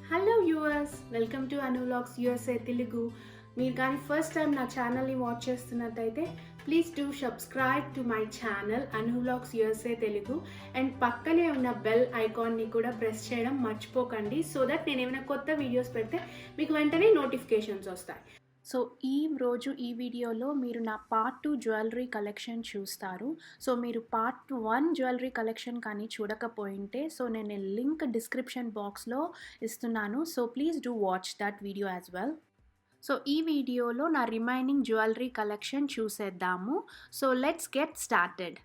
Hello viewers, welcome to Anu vlogs USA Telugu. మీరు కానీ first time నా ఛానల్ని వాచ్ చేస్తున్నట్టయితే please do subscribe to my channel Anu vlogs USA Telugu and పక్కనే ఉన్న బెల్ ఐకాన్ని కూడా ప్రెస్ చేయడం మర్చిపోకండి, సో దట్ నేను ఏమైనా కొత్త వీడియోస్ పెడితే మీకు వెంటనే నోటిఫికేషన్స్ వస్తాయి. సో ఈ వీడియోలో మీరు నా పార్ట్ 2 జ్యువెలరీ కలెక్షన్ చూస్తారు. సో మీరు పార్ట్ 1 జ్యువెలరీ కలెక్షన్ కానీ చూడకపోయింటే సో నేను లింక్ డిస్క్రిప్షన్ బాక్స్లో ఇస్తున్నాను. So please do watch that video as well. So ఈ వీడియోలో నా రిమైనింగ్ జ్యువెలరీ కలెక్షన్ చూసేద్దాము. So let's get started.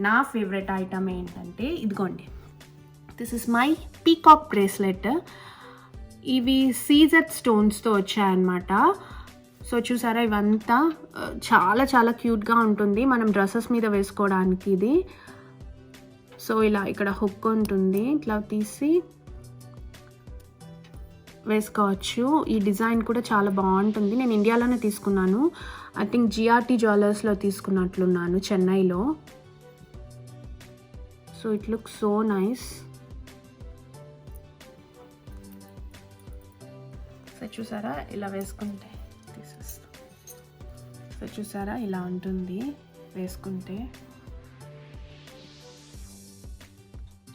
నా ఫేవరెట్ ఐటమ్ ఏంటంటే ఇదిగోండి, this is my peacock bracelet. ఇవి సీజర్ స్టోన్స్తో వచ్చాయన్నమాట. సో చూసారా, ఇవంతా చాలా చాలా క్యూట్గా ఉంటుంది మనం డ్రెస్సెస్ మీద వేసుకోవడానికి ఇది. సో ఇలా ఇక్కడ హుక్ ఉంటుంది, ఇట్లా తీసి వేసుకోవచ్చు. ఈ డిజైన్ కూడా చాలా బాగుంటుంది. నేను ఇండియాలోనే తీసుకున్నాను. ఐ థింక్ జిఆర్టీ జ్యువెలర్స్లో తీసుకున్నట్లున్నాను, చెన్నైలో. So it look so nice. So చూసారా, ఇలా వేసుకుంటే సో చూసారా ఇలా ఉంటుంది వేసుకుంటే,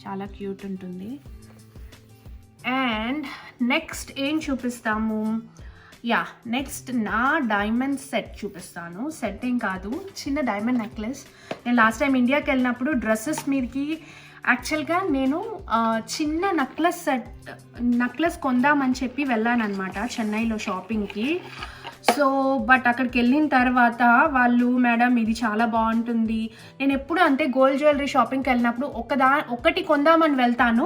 చాలా క్యూట్ ఉంటుంది. అండ్ నెక్స్ట్ ఏం చూపిస్తాము, నెక్స్ట్ నా డైమండ్ సెట్ చూపిస్తాను. సెట్ ఏం కాదు, చిన్న డైమండ్ నెక్లెస్. నేను లాస్ట్ టైం ఇండియాకి వెళ్ళినప్పుడు డ్రెస్సెస్ మీదకి యాక్చువల్గా నేను చిన్న నెక్లెస్ కొందామని చెప్పి వెళ్ళాను అనమాట చెన్నైలో షాపింగ్కి. సో బట్ అక్కడికి వెళ్ళిన తర్వాత వాళ్ళు, మేడం ఇది చాలా బాగుంటుంది. నేను ఎప్పుడు అంతే, గోల్డ్ జ్యువెలరీ షాపింగ్కి వెళ్ళినప్పుడు ఒకటి కొందామని వెళ్తాను,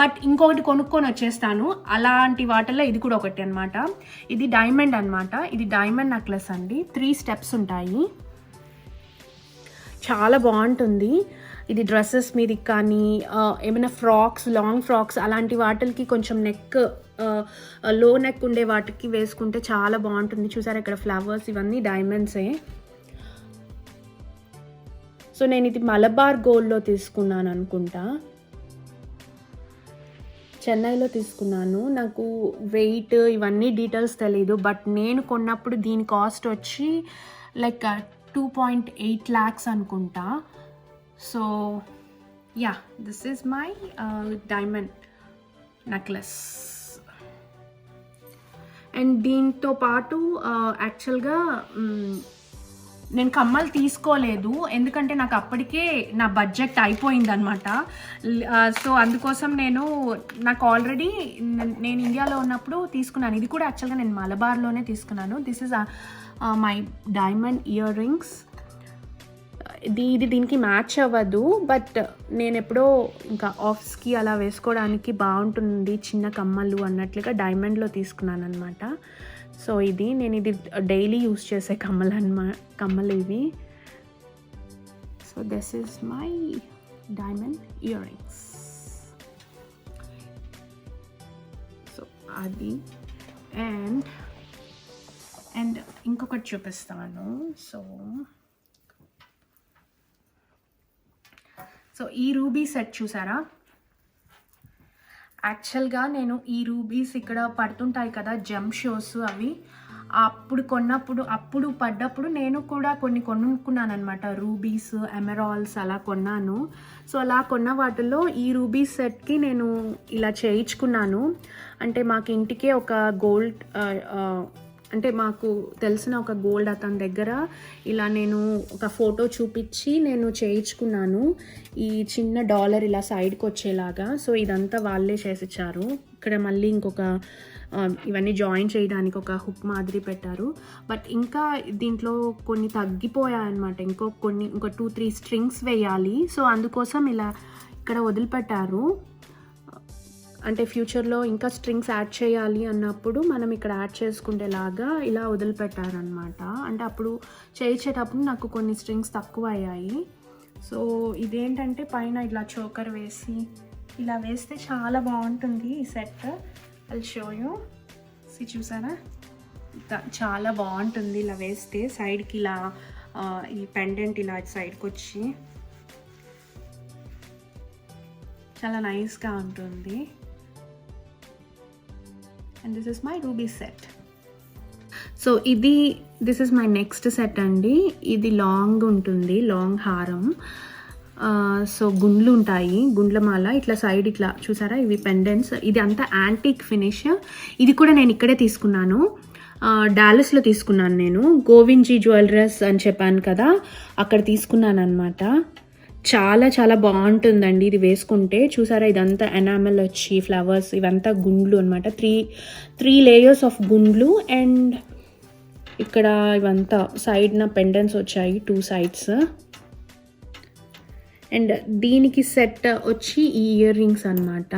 బట్ ఇంకొకటి కొనుక్కొని వచ్చేస్తాను. అలాంటి వాటిల్లో ఇది కూడా ఒకటి అనమాట. ఇది డైమండ్ అనమాట. ఇది డైమండ్ నెక్లెస్ అండి. 3 స్టెప్స్ ఉంటాయి. చాలా బాగుంటుంది. ఇది డ్రెస్సెస్ మీదకి కానీ ఏమైనా ఫ్రాక్స్, లాంగ్ ఫ్రాక్స్ అలాంటి వాటికి కొంచెం నెక్ లో నెక్ ఉండే వాటికి వేసుకుంటే చాలా బాగుంటుంది. చూసారా ఇక్కడ ఫ్లవర్స్, ఇవన్నీ డైమండ్సే. సో నేను ఇది మలబార్ గోల్డ్లో తీసుకున్నాను అనుకుంటా, చెన్నైలో తీసుకున్నాను. నాకు వెయిట్ ఇవన్నీ డీటెయిల్స్ తెలీదు, బట్ నేను కొన్నప్పుడు దీని కాస్ట్ వచ్చి లైక్ 2.8 lakhs అనుకుంటా. So this is my diamond necklace. And దీంతో పాటు యాక్చువల్గా నేను కమ్మలు తీసుకోలేదు, ఎందుకంటే నాకు అప్పటికే నా బడ్జెట్ అయిపోయిందనమాట. సో అందుకోసం నాకు ఆల్రెడీ నేను ఇండియాలో ఉన్నప్పుడు తీసుకున్నాను. ఇది కూడా యాక్చువల్గా నేను మలబార్లోనే తీసుకున్నాను. This is my diamond ear rings. ఇది దీనికి మ్యాచ్ అవ్వదు, బట్ నేను ఎప్పుడో ఇంకా ఆఫీస్కి అలా వేసుకోవడానికి బాగుంటుంది చిన్న కమ్మలు అన్నట్లుగా డైమండ్లో తీసుకున్నాను అనమాట. సో నేను ఇది డైలీ యూస్ చేసే కమ్మలు ఇవి. So this is my diamond ear rings. So అది అండ్ ఇంకొకటి చూపిస్తాను. సో ఈ రూబీ సెట్ చూసారా, యాక్చువల్గా నేను ఈ రూబీస్ ఇక్కడ పడుతుంటాయి కదా జెమ్ షోస్, అవి అప్పుడు పడ్డప్పుడు నేను కూడా కొన్ని కొనుక్కున్నాను అనమాట. రూబీస్, ఎమరాల్డ్స్ అలా కొన్నాను. సో అలా కొన్న వాటిల్లో ఈ రూబీ సెట్కి నేను ఇలా చేయించుకున్నాను. అంటే మాకు ఇంటికే ఒక గోల్డ్ అంటే మాకు తెలిసిన ఒక గోల్డ్ అతని దగ్గర ఇలా నేను ఒక ఫోటో చూపించి నేను చేయించుకున్నాను. ఈ చిన్న డాలర్ ఇలా సైడ్కి వచ్చేలాగా. సో ఇదంతా వాళ్ళే చేసిచ్చారు. ఇక్కడ మళ్ళీ ఇవన్నీ జాయిన్ చేయడానికి ఒక హుక్ మాదిరి పెట్టారు. బట్ ఇంకా దీంట్లో కొన్ని తగ్గిపోయాయన్నమాట. ఇంకో 2-3 స్ట్రింగ్స్ వేయాలి. సో అందుకోసం ఇలా ఇక్కడ వదిలిపెట్టారు. అంటే ఫ్యూచర్లో ఇంకా స్ట్రింగ్స్ యాడ్ చేయాలి అన్నప్పుడు మనం ఇక్కడ యాడ్ చేసుకునేలాగా ఇలా వదిలిపెట్టారనమాట. అంటే అప్పుడు చేయించేటప్పుడు నాకు కొన్ని స్ట్రింగ్స్ తక్కువ అయ్యాయి. సో ఇదేంటంటే పైన ఇలా చోకర్ వేసి ఇలా వేస్తే చాలా బాగుంటుంది ఈ సెట్. I'll show you. చూసారా, చాలా బాగుంటుంది ఇలా వేస్తే. సైడ్కి ఇలా ఈ పెండెంట్ ఇలా సైడ్కి వచ్చి చాలా నైస్గా ఉంటుంది. And this is my ruby set. So this is my next set అండి. ఇది లాంగ్ ఉంటుంది, లాంగ్ హారం. సో గుండ్లు ఉంటాయి, గుండ్ల మాల ఇట్లా సైడ్ ఇట్లా చూసారా, ఇవి పెండెంట్స్. ఇది అంతా యాంటిక్ ఫినిష్. ఇది కూడా నేను ఇక్కడే తీసుకున్నాను, డాలస్లో తీసుకున్నాను. నేను గోవిందజీ జ్యువెలర్స్ అని చెప్పాను కదా, అక్కడ తీసుకున్నాను అనమాట. చాలా చాలా బాగుంటుందండి ఇది వేసుకుంటే. చూసారా, ఇదంతా ఎనామెల్ వచ్చి ఫ్లవర్స్ ఇవంతా గుండ్లు అనమాట. త్రీ లేయర్స్ ఆఫ్ గుండ్లు. అండ్ ఇక్కడ ఇవంతా సైడ్న పెండెంట్స్ వచ్చాయి 2 sides. అండ్ దీనికి సెట్ వచ్చి ఈ ఇయర్ రింగ్స్ అనమాట.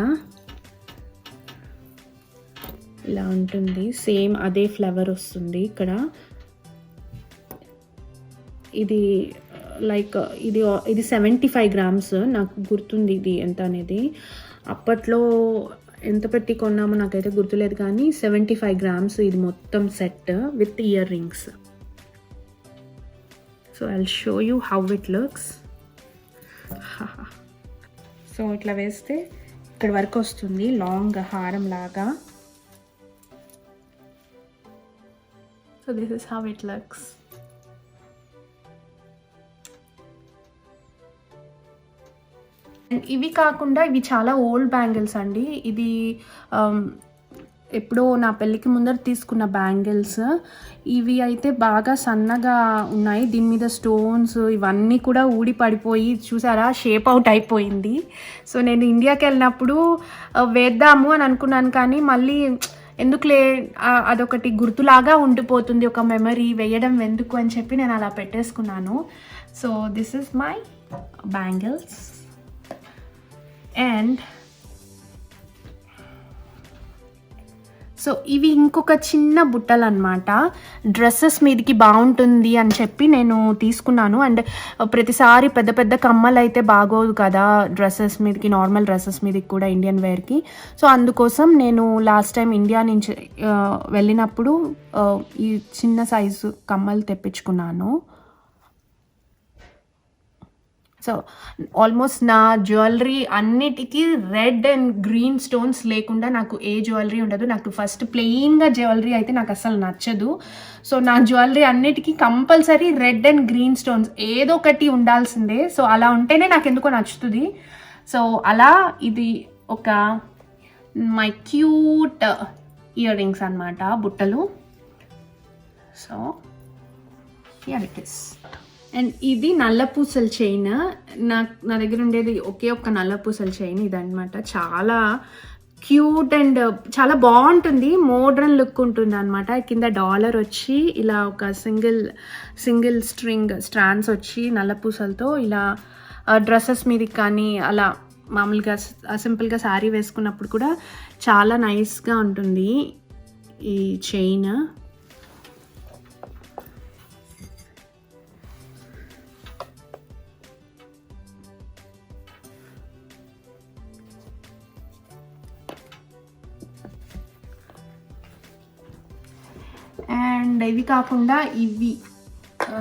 ఇలా ఉంటుంది, సేమ్ అదే ఫ్లవర్ వస్తుంది ఇక్కడ. ఇది లైక్ ఇది 75 grams. నాకు గుర్తుంది ఇది ఎంత అనేది. అప్పట్లో ఎంత పెట్టి కొన్నామో నాకైతే గుర్తులేదు, కానీ 75 grams ఇది మొత్తం set with ear rings. So I'll show you how it looks. So ఇట్లా వేస్తే ఇక్కడ వరకు వస్తుంది, లాంగ్ హారం లాగా. So this is how it looks. ఇవి కాకుండా ఇవి చాలా ఓల్డ్ బ్యాంగిల్స్ అండి. ఇది ఎప్పుడో నా పెళ్ళికి ముందర తీసుకున్న బ్యాంగిల్స్. ఇవి అయితే బాగా సన్నగా ఉన్నాయి, దీని మీద స్టోన్స్ ఇవన్నీ కూడా ఊడి పడిపోయి చూసారా షేప్ అవుట్ అయిపోయింది. సో నేను ఇండియాకి వెళ్ళినప్పుడు వేద్దాము అని అనుకున్నాను, కానీ మళ్ళీ ఎందుకులే అదొకటి గుర్తులాగా ఉండిపోతుంది, ఒక మెమరీ, వేయడం ఎందుకు అని చెప్పి నేను అలా పెట్టేసుకున్నాను. So this is my bangles. And so ఇవి ఇంకొక చిన్న బుట్టలు అనమాట. డ్రెస్సెస్ మీదకి బాగుంటుంది అని చెప్పి నేను తీసుకున్నాను. అండ్ ప్రతిసారి పెద్ద పెద్ద కమ్మలు అయితే బాగోదు కదా డ్రెస్సెస్ మీదకి, నార్మల్ డ్రెస్సెస్ మీదకి కూడా ఇండియన్ వేర్కి. సో అందుకోసం నేను లాస్ట్ టైం ఇండియా నుంచి వెళ్ళినప్పుడు ఈ చిన్న సైజు కమ్మలు తెప్పించుకున్నాను. సో ఆల్మోస్ట్ నా జ్యువెలరీ అన్నిటికీ రెడ్ అండ్ గ్రీన్ స్టోన్స్ లేకుండా నాకు ఏ జ్యువెలరీ ఉండదు. నాకు ఫస్ట్ ప్లెయిన్గా జ్యువెలరీ అయితే నాకు అసలు నచ్చదు. సో నా జ్యువెలరీ అన్నిటికీ compulsory red and green stones ఏదో ఒకటి ఉండాల్సిందే. సో అలా ఉంటేనే నాకు ఎందుకో నచ్చుతుంది. సో అలా ఇది ఒక మై క్యూట్ ఇయర్ రింగ్స్ అనమాట, బుట్టలు. So here it is. And ఇది నల్లపూసల చైన్. నా దగ్గర ఉండేది ఒకే ఒక్క నల్లపూసల చైన్ ఇదనమాట. చాలా క్యూట్ అండ్ చాలా బాగుంటుంది, మోడ్రన్ లుక్ ఉంటుంది అనమాట. కింద డాలర్ వచ్చి ఇలా ఒక సింగిల్ స్ట్రాండ్స్ వచ్చి నల్లపూసలతో ఇలా డ్రెస్సెస్ మీదకి కానీ అలా మామూలుగా సింపుల్గా శారీ వేసుకున్నప్పుడు కూడా చాలా నైస్గా ఉంటుంది ఈ చైన్. అండ్ ఇవి కాకుండా ఇవి,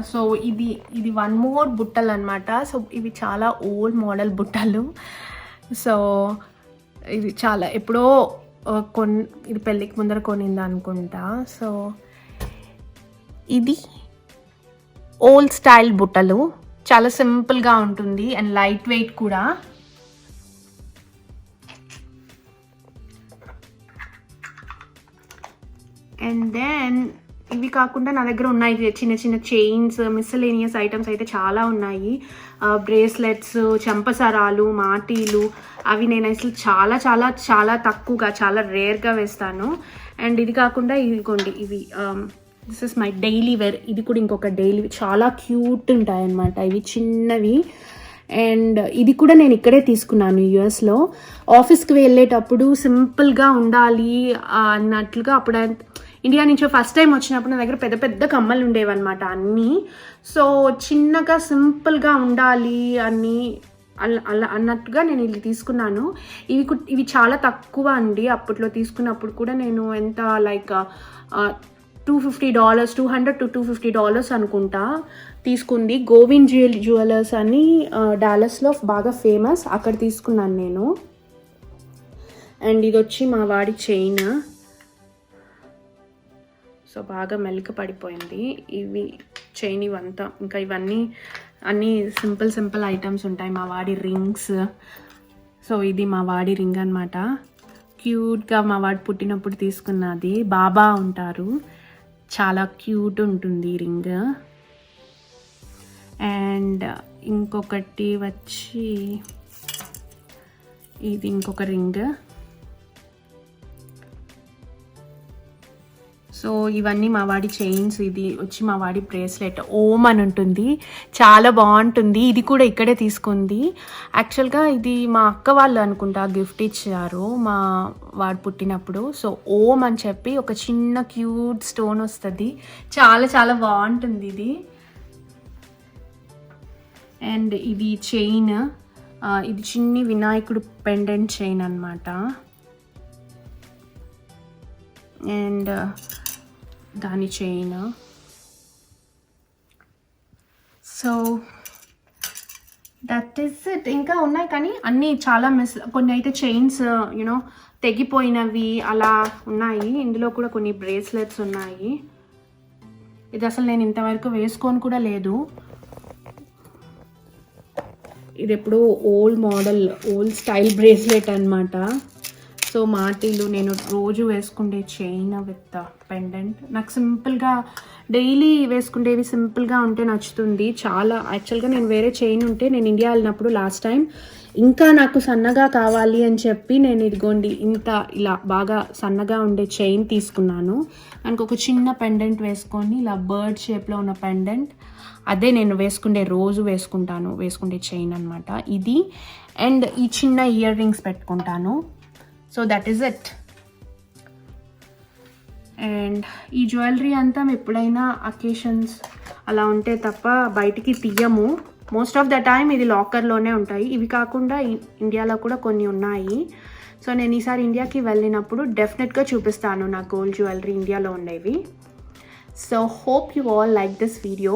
సో ఇది 1 more బుట్టలు అనమాట. సో ఇవి చాలా ఓల్డ్ మోడల్ బుట్టలు. సో ఇది చాలా ఎప్పుడో ఇది పెళ్ళికి ముందర కొనింది అనుకుంటా. సో ఇది ఓల్డ్ స్టైల్ బుట్టలు, చాలా సింపుల్గా ఉంటుంది అండ్ లైట్ వెయిట్ కూడా. అండ్ దెన్ ఇవి కాకుండా నా దగ్గర ఉన్నాయి చిన్న చిన్న చైన్స్, మిస్సలేనియస్ ఐటమ్స్ అయితే చాలా ఉన్నాయి. బ్రేస్లెట్స్, చెంపసరాలు, మాటీలు, అవి నేను అసలు చాలా చాలా చాలా తక్కువగా, చాలా రేర్గా వేస్తాను. అండ్ ఇది కాకుండా ఇదిగోండి, ఇవి this is my daily wear. ఇది కూడా ఇంకొక డైలీ, చాలా క్యూట్ ఉంటాయి అన్నమాట ఇవి, చిన్నవి. అండ్ ఇది కూడా నేను ఇక్కడే తీసుకున్నాను యూఎస్లో. ఆఫీస్కి వెళ్ళేటప్పుడు సింపుల్గా ఉండాలి అన్నట్లుగా, అప్పుడు ఇండియా నుంచి ఫస్ట్ టైం వచ్చినప్పుడు నా దగ్గర పెద్ద పెద్ద కమ్మలు ఉండేవన్నమాట అన్నీ. సో చిన్నగా సింపుల్గా ఉండాలి అన్నట్టుగా నేను ఇది తీసుకున్నాను. ఇవి చాలా తక్కువ అండి. అప్పట్లో తీసుకున్నప్పుడు కూడా నేను ఎంత లైక్ $250, $200 to $250 అనుకుంటా తీసుకుంది. గోవింద్ జ్యువెలర్స్ అని డాలస్లో బాగా ఫేమస్, అక్కడ తీసుకున్నాను నేను. అండ్ ఇది వచ్చి మా వాడి చైన్. సో బాగా మెలిక పడిపోయింది ఇవి చైన్ ఇవంతా. ఇంకా ఇవన్నీ అన్నీ సింపుల్ ఐటమ్స్ ఉంటాయి. మా వాడి రింగ్స్. సో ఇది మా వాడి రింగ్ అనమాట. క్యూట్గా మా వాడు పుట్టినప్పుడు తీసుకున్నది. బాబా ఉంటారు, చాలా క్యూట్ ఉంటుంది ఈ రింగ్. అండ్ ఇంకొకటి వచ్చి ఇది ఇంకొక రింగ్. సో ఇవన్నీ మా వాడి చైన్స్. ఇది వచ్చి మా వాడి బ్రేస్లెట్ ఓమ్ అని ఉంటుంది, చాలా బాగుంటుంది. ఇది కూడా ఇక్కడే తీసుకుంది. యాక్చువల్గా ఇది మా అక్క వాళ్ళు అనుకుంటా గిఫ్ట్ ఇచ్చారు మా వాడు పుట్టినప్పుడు. సో ఓమ్ అని చెప్పి ఒక చిన్న క్యూట్ స్టోన్ వస్తుంది, చాలా బాగుంటుంది ఇది. అండ్ ఇది చైన్, ఇది చిన్ని వినాయకుడు పెండెంట్ చైన్ అన్నమాట. అండ్ దాని chain. So that is it. ఇంకా ఉన్నాయి కానీ అన్నీ చాలా కొన్ని అయితే చైన్స్ యూనో తెగిపోయినవి అలా ఉన్నాయి. ఇందులో కూడా కొన్ని బ్రేస్లెట్స్ ఉన్నాయి. ఇది అసలు నేను ఇంతవరకు వేసుకొని కూడా లేదు. ఇది ఎప్పుడో old model, old style bracelet అనమాట. సో మాటీలు నేను రోజు వేసుకుండే చైన్ విత్ పెండెంట్. నాకు సింపుల్గా డైలీ వేసుకుండేవి సింపుల్గా ఉంటే నచ్చుతుంది చాలా. యాక్చువల్గా నేను వేరే చైన్ ఉంటే నేను ఇండియా వెళ్ళినప్పుడు లాస్ట్ టైం ఇంకా నాకు సన్నగా కావాలి అని చెప్పి నేను ఇదిగోండి ఇంత ఇలా బాగా సన్నగా ఉండే చైన్ తీసుకున్నాను. దానికి ఒక చిన్న పెండెంట్ వేసుకొని ఇలా బర్డ్ షేప్లో ఉన్న పెండెంట్, అదే నేను రోజు వేసుకుండే చైన్ అనమాట ఇది. అండ్ ఈ చిన్న ఇయర్ రింగ్స్ పెట్టుకుంటాను. So that is it. And ఈ జ్యువెలరీ అంతా ఎప్పుడైనా అకేషన్స్ అలా ఉంటే తప్ప బయటికి తీయము. మోస్ట్ ఆఫ్ ద టైమ్ ఇది లాకర్లోనే ఉంటాయి. ఇవి కాకుండా ఇండియాలో కూడా కొన్ని ఉన్నాయి. సో నేను ఈసారి ఇండియాకి వెళ్ళినప్పుడు డెఫినెట్గా చూపిస్తాను నా గోల్డ్ జ్యువెలరీ ఇండియాలో ఉండేవి. So hope you all like this video.